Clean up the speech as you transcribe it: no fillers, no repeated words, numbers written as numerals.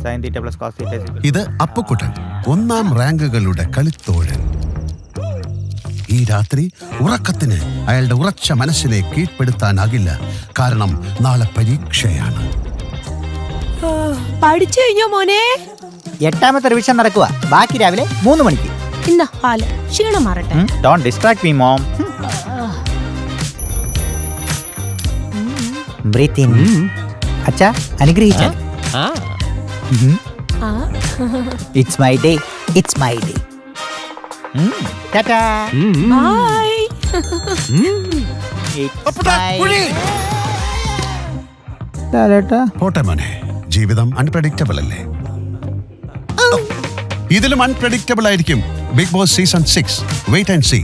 sin theta plus cos theta. ഇത് അപ്പുക്കുട്ടൻ, 1ാം റാങ്കുകളുടെ കളിത്തോഴൻ. ഈ രാത്രി ഉറക്കത്തിന് അയാളുടെ ഉറച്ച മനസ്സിനെ കീഴ്പ്പെടുത്താനാകില്ല. കാരണം നാളെ പരീക്ഷയാണ്. പഠിച്ചു കഴിഞ്ഞോ മോനെ? 8ാമത്തെ റിവിഷൻ നടക്കുക. ബാക്കി രാവിലെ 3 മണിക്ക്. ഇന്ന ഹാല് ക്ഷീണം മാറട്ടെ. Don't distract me, mom. Breathe in. അച്ഛാ അനുഗ്രഹിച്ചാൽ. It's my day, it's my day. Tata. Bye. പോട്ടെ മോനെ, ജീവിതം അൺപ്രഡിക്റ്റബിൾ അല്ലേ? ഇതിലും അൺപ്രഡിക്റ്റബിൾ ആയിരിക്കും Bigg Boss season 6. Wait and see.